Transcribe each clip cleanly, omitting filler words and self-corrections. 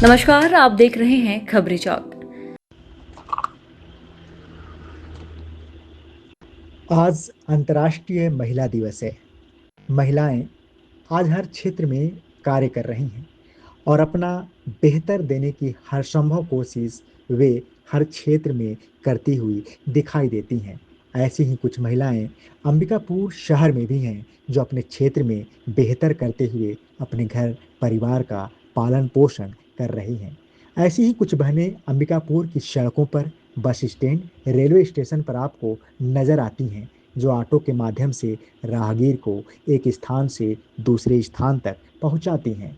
नमस्कार, आप देख रहे हैं खबरी चौक। आज अंतर्राष्ट्रीय महिला दिवस है। महिलाएं आज हर क्षेत्र में कार्य कर रही हैं और अपना बेहतर देने की हर संभव कोशिश वे हर क्षेत्र में करती हुई दिखाई देती हैं। ऐसी ही कुछ महिलाएं अंबिकापुर शहर में भी हैं जो अपने क्षेत्र में बेहतर करते हुए अपने घर परिवार का पालन पोषण कर रही हैं। ऐसी ही कुछ बहनें अंबिकापुर की सड़कों पर, बस स्टैंड, रेलवे स्टेशन पर आपको नजर आती हैं, जो ऑटो के माध्यम से राहगीर को एक स्थान से दूसरे स्थान तक पहुंचाती हैं।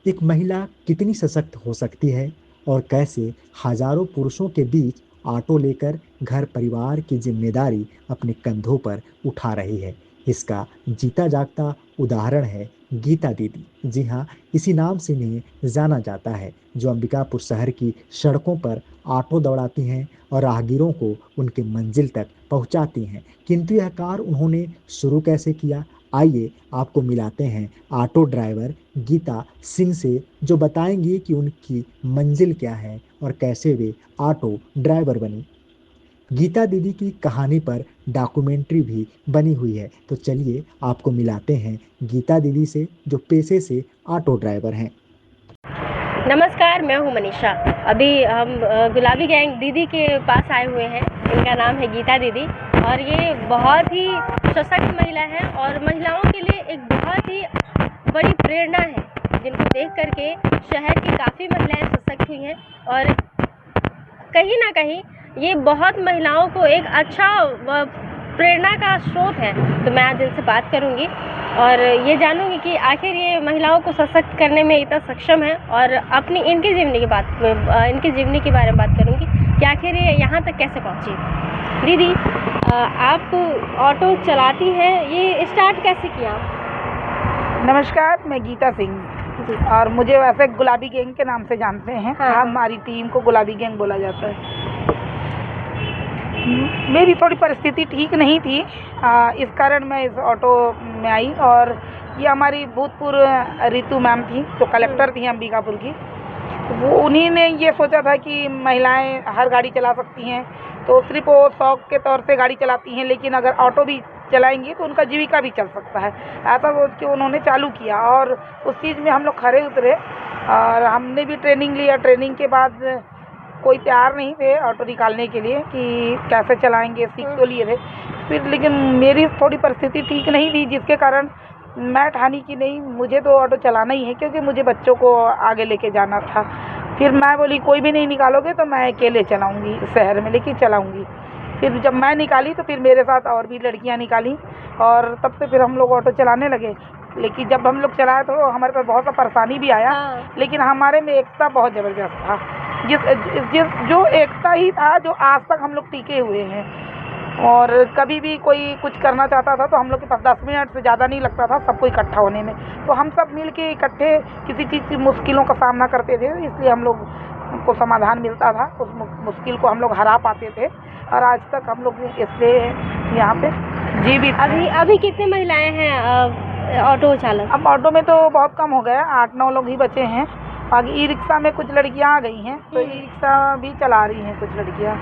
एक महिला कितनी सशक्त हो सकती है और कैसे हजारों पुरुषों के बीच ऑटो लेकर घर परिवार की जिम्मेदारी अपने कंधों पर उठा रही है, इसका जीता जागता उदाहरण है गीता दीदी। जी हाँ, इसी नाम से इन्हें जाना जाता है, जो अंबिकापुर शहर की सड़कों पर ऑटो दौड़ाती हैं और राहगीरों को उनके मंजिल तक पहुंचाती हैं। किंतु यह कार्य उन्होंने शुरू कैसे किया, आइए आपको मिलाते हैं ऑटो ड्राइवर गीता सिंह से, जो बताएंगी कि उनकी मंजिल क्या है और कैसे वे ऑटो ड्राइवर बनी। गीता दीदी की कहानी पर डॉक्यूमेंट्री भी बनी हुई है, तो चलिए आपको मिलाते हैं गीता दीदी से, जो पेशे से ऑटो ड्राइवर हैं। नमस्कार, मैं हूं मनीषा। अभी हम गुलाबी गैंग दीदी के पास आए हुए हैं। इनका नाम है गीता दीदी और ये बहुत ही सशक्त महिला है और महिलाओं के लिए एक बहुत ही बड़ी प्रेरणा है, जिनको देख करके शहर की काफ़ी महिलाएं सशक्त हुई हैं और कहीं ना कहीं ये बहुत महिलाओं को एक अच्छा प्रेरणा का स्रोत है। तो मैं आज इनसे बात करूंगी और ये जानूंगी कि आखिर ये महिलाओं को सशक्त करने में इतना सक्षम है और अपनी इनकी जीवनी के बारे में बात करूंगी कि आखिर ये यहाँ तक कैसे पहुँची। दीदी, आप ऑटो चलाती हैं, ये स्टार्ट कैसे किया? नमस्कार, मैं गीता सिंह और मुझे वैसे गुलाबी गैंग के नाम से जानते हैं। हाँ। हमारी टीम को गुलाबी गैंग बोला जाता है। मेरी थोड़ी परिस्थिति ठीक नहीं थी, इस कारण मैं इस ऑटो में आई और ये हमारी भूतपूर्व रितु मैम थी, जो कलेक्टर थी अंबिकापुर की। वो उन्हीं ने ये सोचा था कि महिलाएं हर गाड़ी चला सकती हैं, तो सिर्फ वो शौक के तौर से गाड़ी चलाती हैं, लेकिन अगर ऑटो भी चलाएंगी तो उनका जीविका भी चल सकता है। ऐसा सोच के उन्होंने चालू किया और उस चीज़ में हम लोग खरे उतरे और हमने भी ट्रेनिंग लिया। ट्रेनिंग के बाद कोई तैयार नहीं थे ऑटो निकालने के लिए कि कैसे चलाएंगे, सीख तो लिए थे फिर, लेकिन मेरी थोड़ी परिस्थिति ठीक नहीं थी, जिसके कारण मैं ठानी कि नहीं, मुझे तो ऑटो चलाना ही है, क्योंकि मुझे बच्चों को आगे लेके जाना था। फिर मैं बोली कोई भी नहीं निकालोगे तो मैं अकेले चलाऊँगी, शहर में लेके चलाऊँगी। फिर जब मैं निकाली तो फिर मेरे साथ और भी लड़कियां निकाली और तब से फिर हम लोग ऑटो चलाने लगे। लेकिन जब हम लोग चलाए तो हमारे पास बहुत सा परेशानी भी आया, लेकिन हमारे में एकता बहुत ज़बरदस्त था। जो एकता ही था जो आज तक हम लोग टिके हुए हैं। और कभी भी कोई कुछ करना चाहता था तो हम लोग के पास 10 मिनट से ज़्यादा नहीं लगता था सबको इकट्ठा होने में। तो हम सब मिल के इकट्ठे किसी चीज़ की मुश्किलों का सामना करते थे, इसलिए हम लोग को समाधान मिलता था, उस मुश्किल को हम लोग हरा पाते थे और आज तक हम लोग इसलिए यहाँ पे जीवित हैं। अभी कितने महिलाएं हैं ऑटो चालक? अब ऑटो में तो बहुत कम हो गया, 8-9 लोग ही बचे हैं। बाकी ई रिक्शा में कुछ लड़कियां आ गई हैं, तो ई रिक्शा भी चला रही हैं कुछ लड़कियां।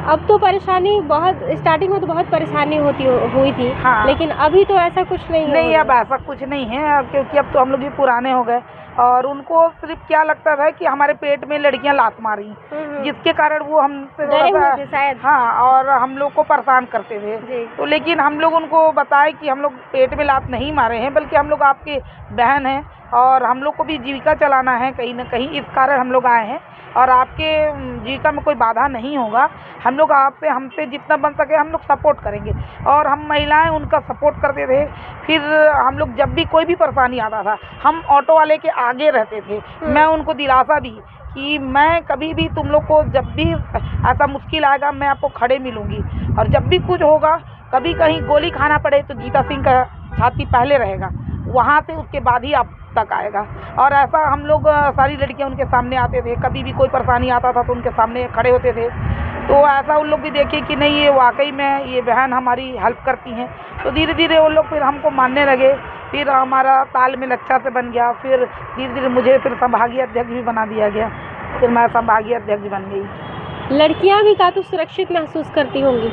अब तो परेशानी बहुत, स्टार्टिंग में तो बहुत परेशानी हुई थी। हाँ। लेकिन अभी तो ऐसा कुछ नहीं अब ऐसा कुछ नहीं है, क्योंकि अब तो हम लोग भी पुराने हो गए और उनको सिर्फ क्या लगता था कि हमारे पेट में लड़कियां लात मारी, जिसके कारण वो हमसे डरे हुए थे शायद। हाँ, और हम लोग को परेशान करते थे। तो लेकिन हम लोग उनको बताए कि हम लोग पेट में लात नहीं मारे हैं, बल्कि हम लोग आपके बहन हैं और हम लोग को भी जीविका चलाना है कहीं ना कहीं, इस कारण हम लोग आए हैं और आपके जीविका में कोई बाधा नहीं होगा। हम लोग आपसे, हमसे जितना बन सके हम लोग सपोर्ट करेंगे और हम महिलाएं उनका सपोर्ट करते थे। फिर हम लोग जब भी कोई भी परेशानी आता था, हम ऑटो वाले के आगे रहते थे। मैं उनको दिलासा दी कि मैं कभी भी तुम लोग को, जब भी ऐसा मुश्किल आएगा, मैं आपको खड़े मिलूंगी और जब भी कुछ होगा, कभी कहीं गोली खाना पड़े तो गीता सिंह का छाती पहले रहेगा, वहाँ से उसके बाद ही आप तक आएगा। और ऐसा हम लोग सारी लड़कियां उनके सामने आते थे, कभी भी कोई परेशानी आता था तो उनके सामने खड़े होते थे। तो ऐसा उन लोग भी देखे कि नहीं, ये वाकई में ये बहन हमारी हेल्प करती हैं, तो धीरे धीरे वो लोग फिर हमको मानने लगे फिर हमारा तालमेल अच्छा से बन गया। फिर धीरे धीरे मुझे फिर संभागीय अध्यक्ष भी बना दिया गया। फिर मैं संभागीय अध्यक्ष बन गई। लड़कियां भी काफ़ी सुरक्षित महसूस करती होंगी।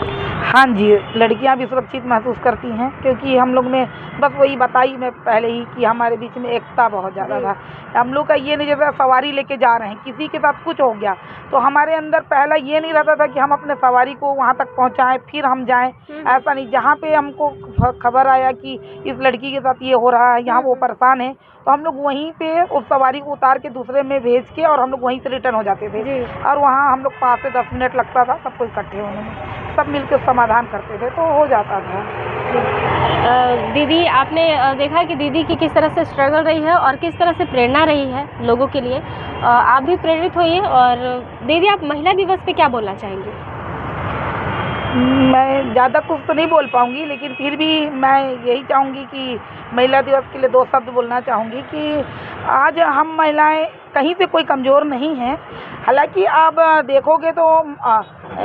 हाँ जी, लड़कियां भी सुरक्षित महसूस करती हैं, क्योंकि हम लोग में बस वही बताई मैं पहले ही कि हमारे बीच में एकता बहुत ज़्यादा जी। था। हम लोग का ये नहीं, जैसे सवारी लेके जा रहे हैं, किसी के साथ कुछ हो गया तो हमारे अंदर पहला ये नहीं रहता था कि हम अपने सवारी को वहाँ तक पहुँचाएं फिर हम जाएं। ऐसा नहीं, जहाँ पे हमको खबर आया कि इस लड़की के साथ ये हो रहा है, यहाँ वो परेशान है, तो हम लोग वहीं पे उस सवारी को उतार के दूसरे में भेज के और हम लोग वहीं से रिटर्न हो जाते थे। जी। और वहाँ हम लोग 5 से 10 मिनट लगता था सबको इकट्ठे होने में। सब मिलकर समाधान करते थे तो हो जाता था। दीदी आपने देखा कि दीदी की किस तरह से स्ट्रगल रही है और किस तरह से प्रेरणा रही है लोगों के लिए। आप भी प्रेरित होइए। और दीदी आप महिला दिवस पे क्या बोलना चाहेंगी? मैं ज़्यादा कुछ तो नहीं बोल पाऊँगी, लेकिन फिर भी मैं यही चाहूँगी कि महिला दिवस के लिए 2 शब्द बोलना चाहूँगी कि आज हम महिलाएं कहीं से कोई कमज़ोर नहीं हैं। हालांकि आप देखोगे तो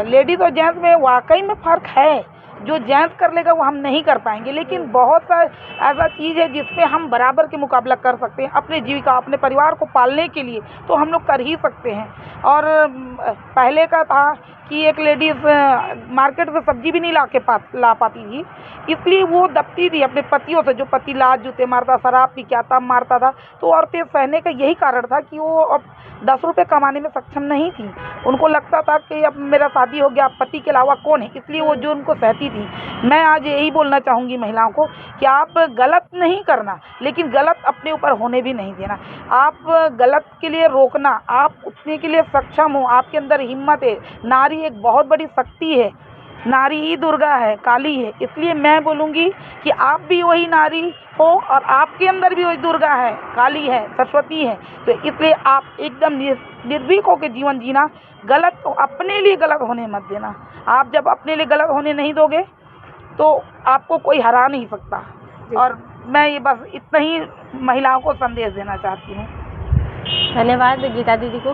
लेडीज़ और जेंट्स में वाकई में फ़र्क है। जो जेंट्स कर लेगा वो हम नहीं कर पाएंगे, लेकिन बहुत सा ऐसा चीज़ है जिसमें हम बराबर के मुकाबला कर सकते हैं। अपने जीविका, अपने परिवार को पालने के लिए तो हम लोग कर ही सकते हैं। और पहले का था कि एक लेडीज़ मार्केट से सब्जी भी नहीं ला पाती थी, इसलिए वो दबती थी अपने पतियों से। जो पति लात जूते मारता, शराब पी के आता, मारता था, तो औरतें सहने का यही कारण था कि वो अब 10 रुपये कमाने में सक्षम नहीं थी। उनको लगता था कि अब मेरा शादी हो गया, पति के अलावा कौन है, इसलिए वो जो उनको सहती थी। मैं आज यही बोलना चाहूँगी महिलाओं को कि आप गलत नहीं करना, लेकिन गलत अपने ऊपर होने भी नहीं देना। आप गलत के लिए रोकना, आप उठने के लिए सक्षम हो, आपके अंदर हिम्मत है। नारी एक बहुत बड़ी शक्ति है, नारी ही दुर्गा है, काली है। इसलिए मैं बोलूँगी कि आप भी वही नारी हो और आपके अंदर भी वही दुर्गा है, काली है, सरस्वती है। तो इसलिए आप एकदम निर्भीक होकर जीवन जीना। गलत अपने लिए गलत होने मत देना। आप जब अपने लिए गलत होने नहीं दोगे तो आपको कोई हरा नहीं सकता। और मैं ये बस इतना ही महिलाओं को संदेश देना चाहती हूँ। धन्यवाद गीता दीदी को।